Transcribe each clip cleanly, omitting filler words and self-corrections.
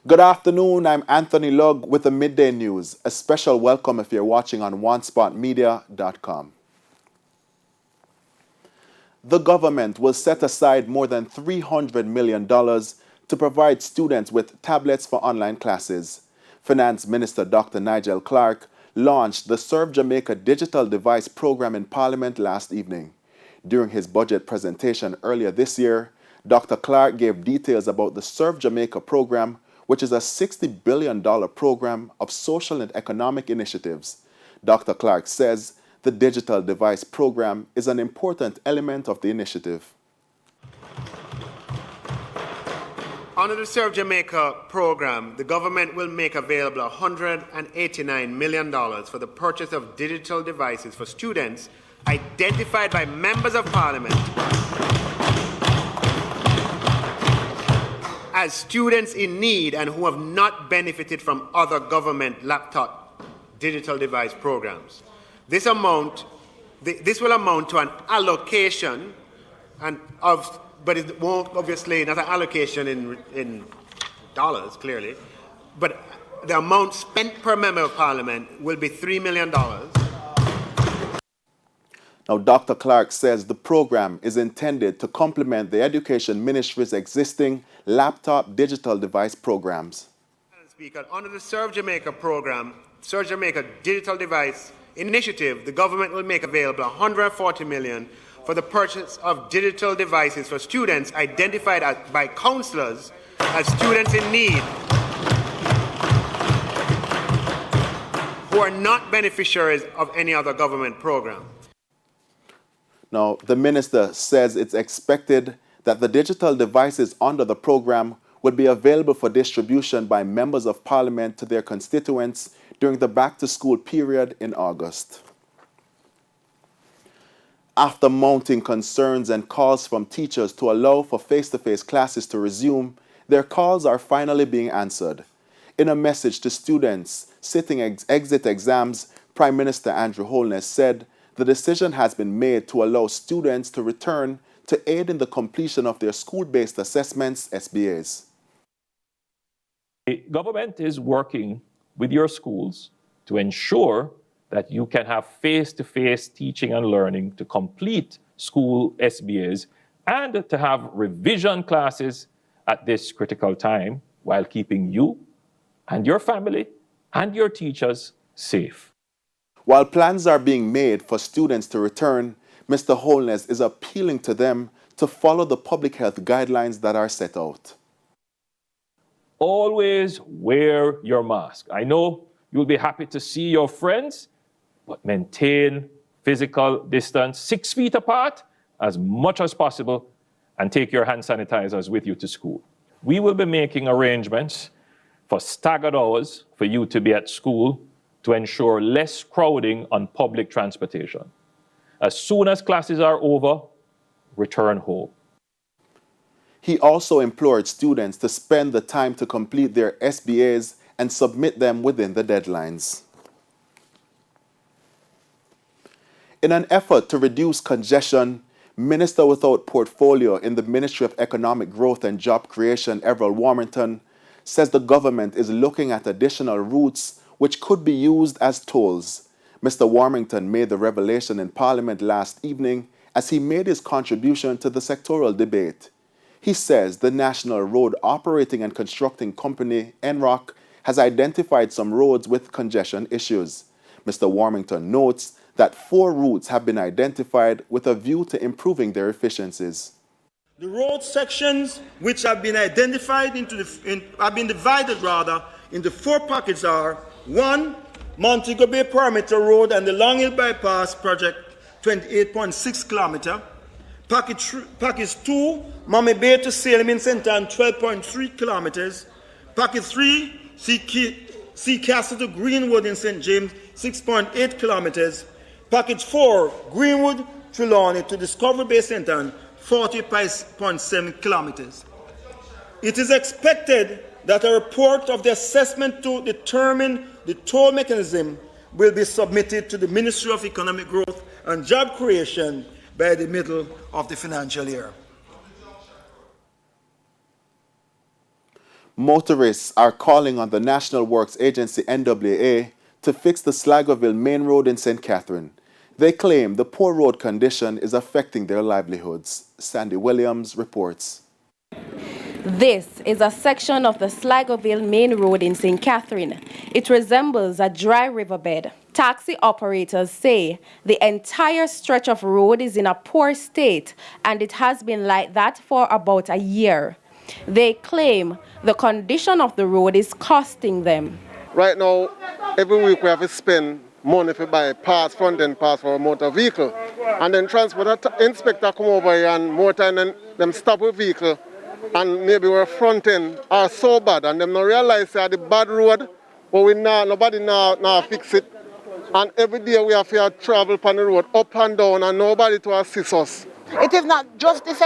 Good afternoon, I'm Anthony Lugg with the Midday News. A special welcome if you're watching on onespotmedia.com. The government will set aside more than $300 million to provide students with tablets for online classes. Finance Minister Dr. Nigel Clark launched the Serve Jamaica digital device program in Parliament last evening. During his budget presentation earlier this year, Dr. Clark gave details about the Serve Jamaica program, which is a $60 billion program of social and economic initiatives. Dr. Clark says the digital device program is an important element of the initiative. Under the Serve Jamaica program, the government will make available $189 million for the purchase of digital devices for students identified by members of Parliament as students in need and who have not benefited from other government laptop digital device programs. This will amount to an allocation but it won't obviously not an allocation in dollars clearly, but the amount spent per member of Parliament will be $3 million. Now, Dr. Clark says the program is intended to complement the Education Ministry's existing laptop digital device programs. Speaker, under the Serve Jamaica program, Serve Jamaica digital device initiative, the government will make available $140 million for the purchase of digital devices for students identified by councillors as students in need who are not beneficiaries of any other government program. Now, the minister says it's expected that the digital devices under the program will be available for distribution by members of Parliament to their constituents during the back-to-school period in August. After mounting concerns and calls from teachers to allow for face-to-face classes to resume, their calls are finally being answered. In a message to students sitting exit exams, Prime Minister Andrew Holness said the decision has been made to allow students to return to aid in the completion of their school-based assessments, SBAs. The government is working with your schools to ensure that you can have face-to-face teaching and learning to complete school SBAs and to have revision classes at this critical time while keeping you and your family and your teachers safe. While plans are being made for students to return, Mr. Holness is appealing to them to follow the public health guidelines that are set out. Always wear your mask. I know you'll be happy to see your friends, but maintain physical distance 6 feet apart as much as possible and take your hand sanitizers with you to school. We will be making arrangements for staggered hours for you to be at school to ensure less crowding on public transportation. As soon as classes are over, return home. He also implored students to spend the time to complete their SBAs and submit them within the deadlines. In an effort to reduce congestion, Minister without portfolio in the Ministry of Economic Growth and Job Creation, Everett Warmington, says the government is looking at additional routes which could be used as tolls. Mr. Warmington made the revelation in Parliament last evening as he made his contribution to the sectoral debate. He says the National Road Operating and Constructing Company, NROC, has identified some roads with congestion issues. Mr. Warmington notes that 4 routes have been identified with a view to improving their efficiencies. The road sections which have been identified have been divided into 4 pockets are 1. Montego Bay Perimeter Road and the Long Hill Bypass Project, 28.6 kilometer. Package 2, Mommy Bay to Salem Center, 12.3 kilometers. Package 3, Sea Castle to Greenwood in St. James, 6.8 kilometers. Package 4, Greenwood Trelawney to Discovery Bay Center, 40.7 kilometers. It is expected that a report of the assessment to determine the toll mechanism will be submitted to the Ministry of Economic Growth and Job Creation by the middle of the financial year. Motorists are calling on the National Works Agency NWA to fix the Sligoville Main Road in St. Catherine. They claim the poor road condition is affecting their livelihoods. Sandy Williams reports. This is a section of the Sligoville Main Road in St. Catherine. It resembles a dry riverbed. Taxi operators say the entire stretch of road is in a poor state, and it has been like that for about a year. They claim the condition of the road is costing them. Right now, every week we have to spend money to buy parts, front-end parts for a motor vehicle. And then transport inspector come over here and more time than them stop a vehicle and maybe our front end are so bad and them not realize that the bad road, but nobody now fix it. And every day we have to travel on the road up and down and nobody to assist us. It is not just this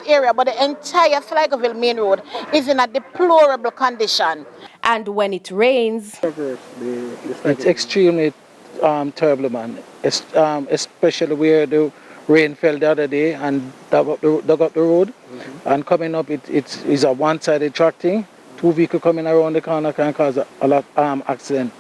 area, but the entire Sligoville Main Road is in a deplorable condition. And when it rains, it's extremely terrible, man. Especially where the rain fell the other day and dug up the road. And coming up, it is a one-sided track thing. Two vehicles coming around the corner can cause a lot of accident.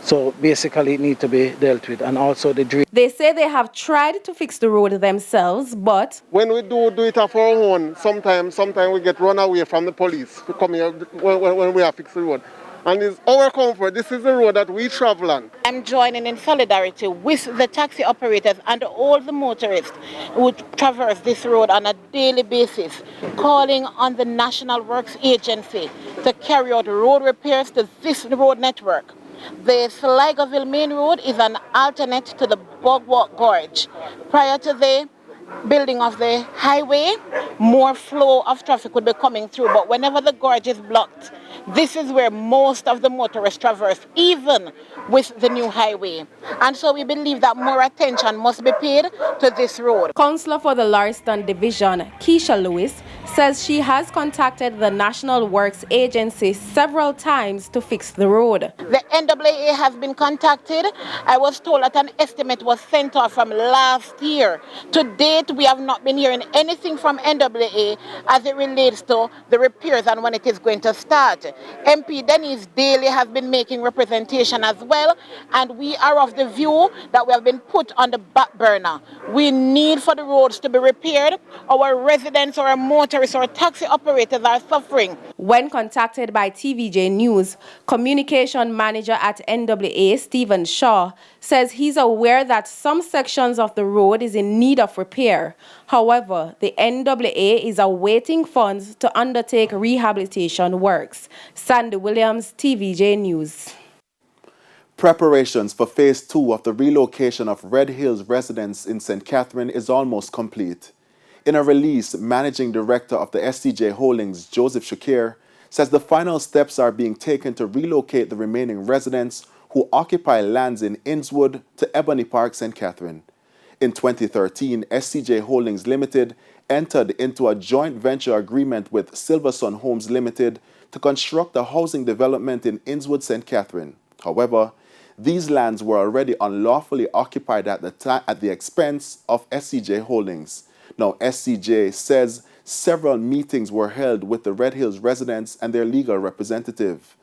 So basically it needs to be dealt with. And also the drain. They say they have tried to fix the road themselves, but when we do it of our own, sometimes we get run away from the police to come here when we have fixed the road. And it's our comfort. This is the road that we travel on. I'm joining in solidarity with the taxi operators and all the motorists who traverse this road on a daily basis, calling on the National Works Agency to carry out road repairs to this road network. The Sligoville Main Road is an alternate to the Bogwalk Gorge. Prior to the building of the highway, more flow of traffic would be coming through, but whenever the gorge is blocked, this is where most of the motorists traverse, even with the new highway. And so we believe that more attention must be paid to this road. Councillor for the Lauriston Division, Keisha Lewis, says she has contacted the National Works Agency several times to fix the road. The NWA has been contacted. I was told that an estimate was sent off from last year. To date, we have not been hearing anything from NWA as it relates to the repairs and when it is going to start. MP Dennis Daly has been making representation as well, and we are of the view that we have been put on the back burner. We need for the roads to be repaired. Our residents or our motorists or taxi operators are suffering. When contacted by TVJ News, communication manager at NWA, Stephen Shaw, says he's aware that some sections of the road is in need of repair. However, the NWA is awaiting funds to undertake rehabilitation works. Sandy Williams, TVJ News. Preparations for Phase 2 of the relocation of Red Hills residents in St. Catherine is almost complete. In a release, Managing Director of the STJ Holdings, Joseph Shakir, says the final steps are being taken to relocate the remaining residents who occupy lands in Innswood to Ebony Park, St. Catherine. In 2013, STJ Holdings Limited entered into a joint venture agreement with Silversun Homes Limited to construct a housing development in Innswood, St. Catherine. However, these lands were already unlawfully occupied at the expense of STJ Holdings. Now, SCJ says several meetings were held with the Red Hills residents and their legal representative.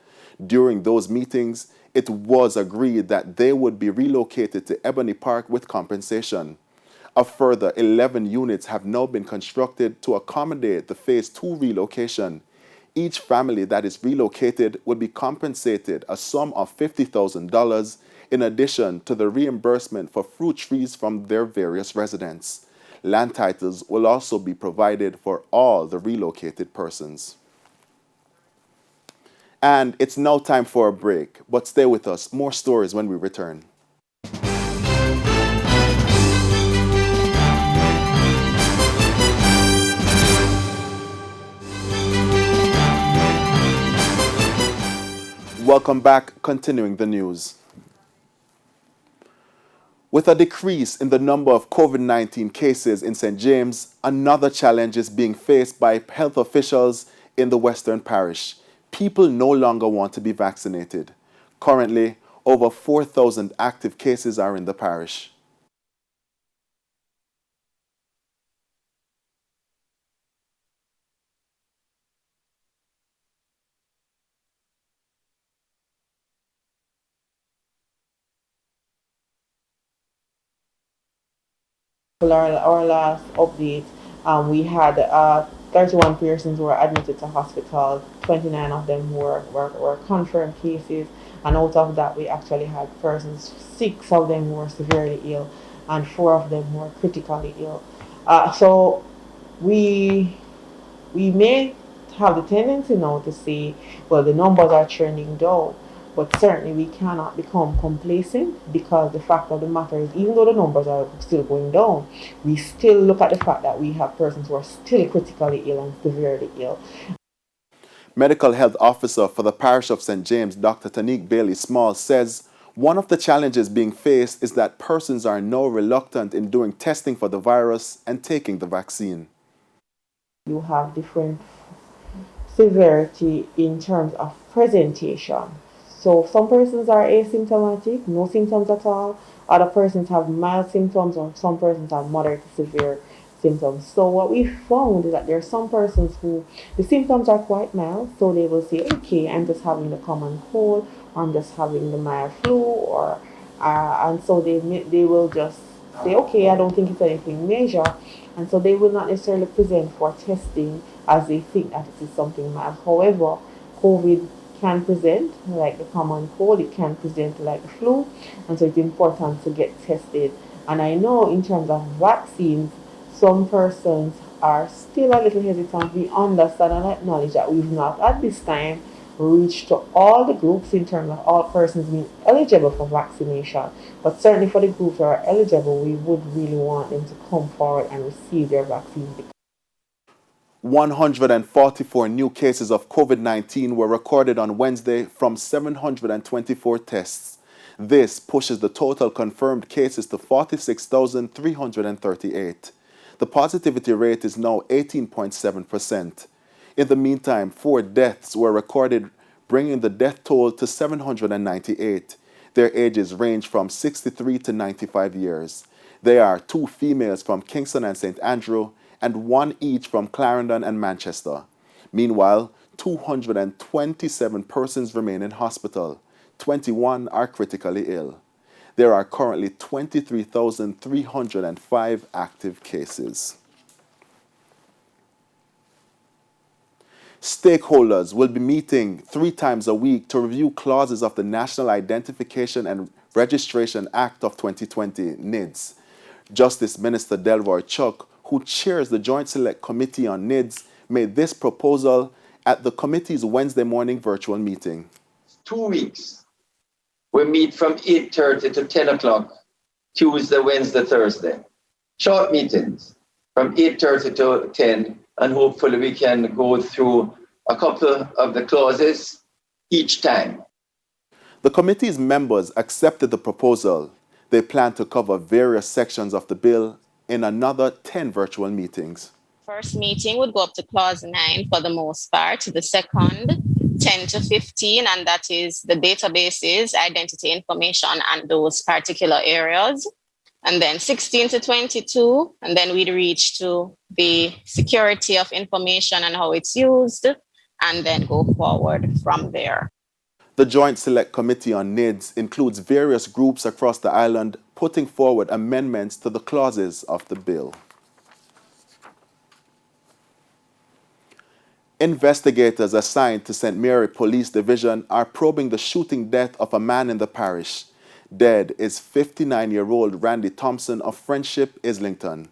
During those meetings, it was agreed that they would be relocated to Ebony Park with compensation. A further 11 units have now been constructed to accommodate the Phase 2 relocation. Each family that is relocated would be compensated a sum of $50,000 in addition to the reimbursement for fruit trees from their various residents. Land titles will also be provided for all the relocated persons. And it's now time for a break, but stay with us. More stories when we return. Welcome back, continuing the news. With a decrease in the number of COVID-19 cases in St. James, another challenge is being faced by health officials in the Western Parish. People no longer want to be vaccinated. Currently, over 4,000 active cases are in the parish. For our last update, we had 31 persons who were admitted to hospital. 29 of them were confirmed cases, and out of that, we actually had persons, 6 of them were severely ill, and 4 of them were critically ill. So we may have the tendency now to say, well, the numbers are trending down, but certainly we cannot become complacent, because the fact of the matter is, even though the numbers are still going down, we still look at the fact that we have persons who are still critically ill and severely ill. Medical Health Officer for the Parish of St. James, Dr. Tanique Bailey-Small, says one of the challenges being faced is that persons are now reluctant in doing testing for the virus and taking the vaccine. You have different severity in terms of presentation. So some persons are asymptomatic, no symptoms at all. Other persons have mild symptoms, or some persons have moderate to severe symptoms. So what we found is that there are some persons who the symptoms are quite mild, so they will say, okay, I'm just having the common cold, or I'm just having the mild flu, or and so they will just say, okay, I don't think it's anything major, and so they will not necessarily present for testing as they think that it is something mild. However, COVID can present like the common cold, it can present like the flu, and so it's important to get tested. And I know in terms of vaccines, some persons are still a little hesitant. We understand and acknowledge that we've not at this time reached to all the groups in terms of all persons being eligible for vaccination. But certainly for the groups that are eligible, we would really want them to come forward and receive their vaccines. 144 new cases of COVID-19 were recorded on Wednesday from 724 tests. This pushes the total confirmed cases to 46,338. The positivity rate is now 18.7%. In the meantime, 4 deaths were recorded, bringing the death toll to 798. Their ages range from 63 to 95 years. They are 2 females from Kingston and St. Andrew, and 1 each from Clarendon and Manchester. Meanwhile, 227 persons remain in hospital. 21 are critically ill. There are currently 23,305 active cases. Stakeholders will be meeting 3 times a week to review clauses of the National Identification and Registration Act of 2020, NIDS. Justice Minister Delroy Chuck, who chairs the Joint Select Committee on NIDS, made this proposal at the committee's Wednesday morning virtual meeting. 2 weeks. We meet from 8:30 to 10 o'clock, Tuesday, Wednesday, Thursday. Short meetings from 8:30 to 10, and hopefully we can go through a couple of the clauses each time. The committee's members accepted the proposal. They plan to cover various sections of the bill in another 10 virtual meetings. First meeting would go up to clause 9 for the most part. The second, 10 to 15, and that is the databases, identity information, and those particular areas. And then 16 to 22, and then we'd reach to the security of information and how it's used, and then go forward from there. The Joint Select Committee on NIDS includes various groups across the island putting forward amendments to the clauses of the bill. Investigators assigned to St. Mary Police Division are probing the shooting death of a man in the parish. Dead is 59-year-old Randy Thompson of Friendship, Islington.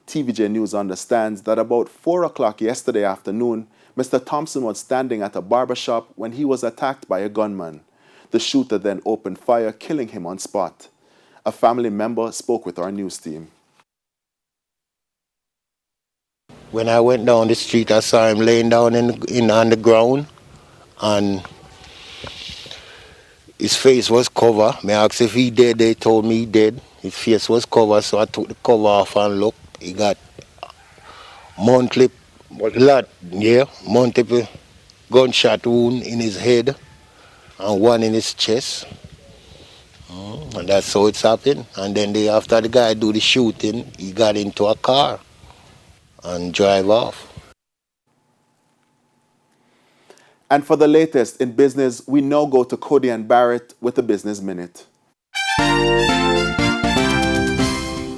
TVJ News understands that about 4 o'clock yesterday afternoon, Mr. Thompson was standing at a barbershop when he was attacked by a gunman. The shooter then opened fire, killing him on spot. A family member spoke with our news team. When I went down the street, I saw him laying down on the ground, and his face was covered. I asked if he dead, they told me he dead. His face was covered, so I took the cover off and looked. He got multiple gunshot wound in his head and one in his chest. And that's how it's happened. And then after the guy do the shooting, he got into a car and drive off. And for the latest in business, we now go to Cody and Barrett with the Business Minute.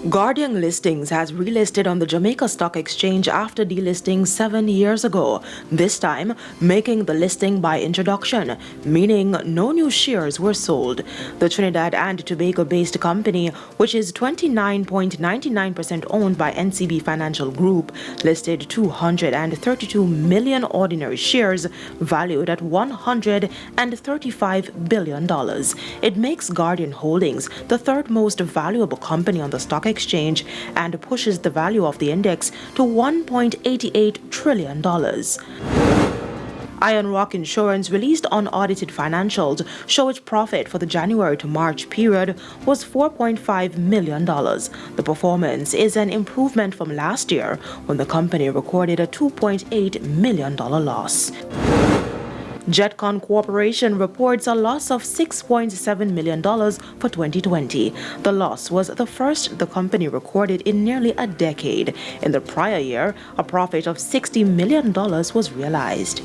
Guardian Listings has relisted on the Jamaica Stock Exchange after delisting 7 years ago, this time making the listing by introduction, meaning no new shares were sold. The Trinidad and Tobago-based company, which is 29.99% owned by NCB Financial Group, listed 232 million ordinary shares valued at $135 billion. It makes Guardian Holdings the third most valuable company on the stock exchange and pushes the value of the index to $1.88 trillion. Iron Rock Insurance released unaudited financials show its profit for the January to March period was $4.5 million. The performance is an improvement from last year when the company recorded a $2.8 million loss. Jetcon Corporation reports a loss of $6.7 million for 2020. The loss was the first the company recorded in nearly a decade. In the prior year, a profit of $60 million was realized.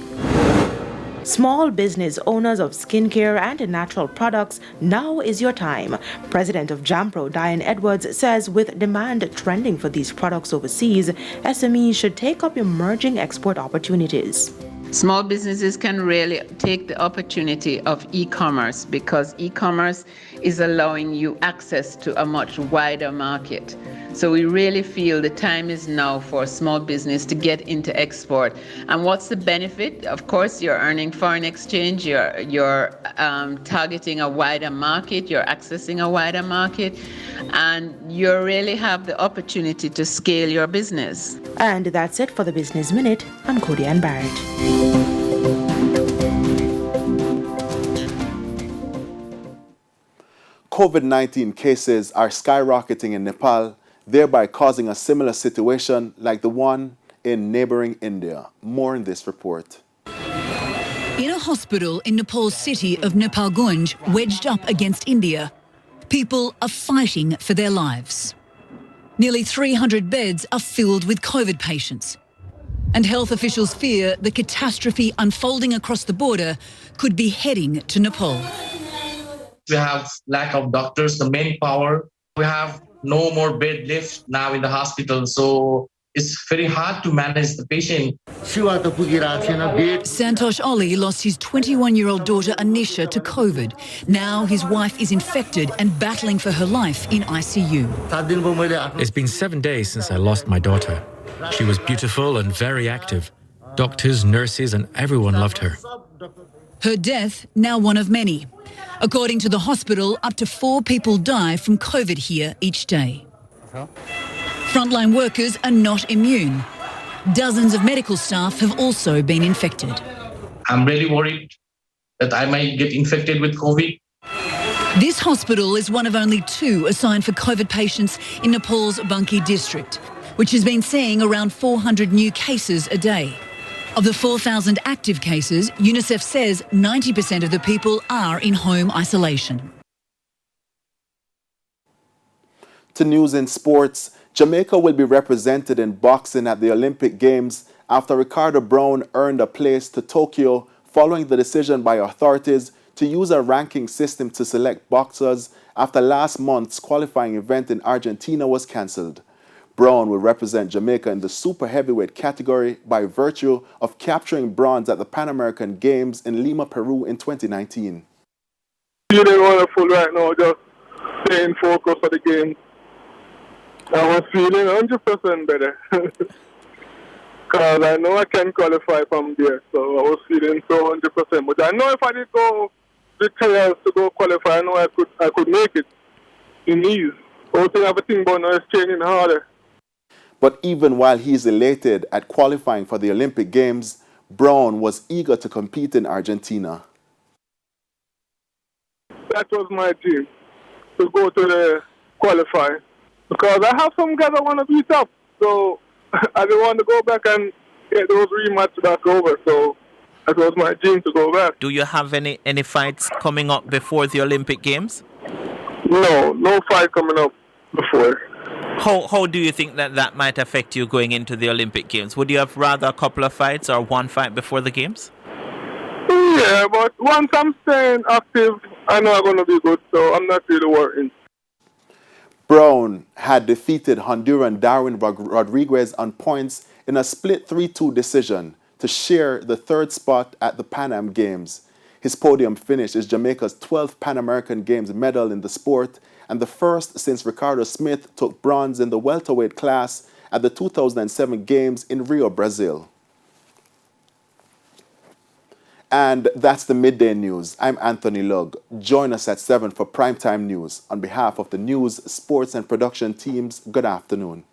Small business owners of skincare and natural products, now is your time. President of Jampro, Diane Edwards, says with demand trending for these products overseas, SMEs should take up emerging export opportunities. Small businesses can really take the opportunity of e-commerce because e-commerce is allowing you access to a much wider market. So we really feel the time is now for small business to get into export. And what's the benefit? Of course, you're earning foreign exchange, you're targeting a wider market, you're accessing a wider market, and you really have the opportunity to scale your business. And that's it for the Business Minute. I'm Cody Ann Barrett. COVID-19 cases are skyrocketing in Nepal, thereby causing a similar situation like the one in neighboring India. More in this report. In a hospital in Nepal's city of Nepalgunj, wedged up against India, people are fighting for their lives. Nearly 300 beds are filled with COVID patients. And health officials fear the catastrophe unfolding across the border could be heading to Nepal. We have lack of doctors, the manpower. We have no more bed left now in the hospital, so it's very hard to manage the patient. Santosh Ali lost his 21-year-old daughter Anisha to COVID. Now his wife is infected and battling for her life in ICU. It's been 7 days since I lost my daughter. She was beautiful and very active. Doctors, nurses, and everyone loved her. Her death now one of many. According to the hospital, up to 4 people die from COVID here each day. Frontline workers are not immune. Dozens of medical staff have also been infected. I'm really worried that I might get infected with COVID. This hospital is one of only 2 assigned for COVID patients in Nepal's Banki district, which has been seeing around 400 new cases a day. Of the 4,000 active cases, UNICEF says 90% of the people are in home isolation. To news in sports, Jamaica will be represented in boxing at the Olympic Games after Ricardo Brown earned a place to Tokyo following the decision by authorities to use a ranking system to select boxers after last month's qualifying event in Argentina was cancelled. Brown will represent Jamaica in the super heavyweight category by virtue of capturing bronze at the Pan American Games in Lima, Peru in 2019. Feeling wonderful right now, just staying focused for the game. I was feeling 100% better because I know I can qualify from there, so I was feeling so 100%. But I know if I did go the trials to go qualify, I know I could make it in ease. Whole thing everything about now is training harder. But even while he's elated at qualifying for the Olympic Games, Brown was eager to compete in Argentina. That was my dream, to go to the qualifying. Because I have some guys I want to beat up, so I didn't want to go back and get those rematches back over, so that was my dream to go back. Do you have any fights coming up before the Olympic Games? No fight coming up before. How do you think that might affect you going into the Olympic Games? Would you have rather a couple of fights or one fight before the Games? Yeah, but once I'm staying active, I know I'm going to be good, so I'm not really worrying. Brown had defeated Honduran Darwin Rodriguez on points in a split 3-2 decision to share the third spot at the Pan Am Games. His podium finish is Jamaica's 12th Pan American Games medal in the sport and the first since Ricardo Smith took bronze in the welterweight class at the 2007 Games in Rio, Brazil. And that's the Midday News. I'm Anthony Lugg. Join us at 7 for Primetime News. On behalf of the news, sports, and production teams, good afternoon.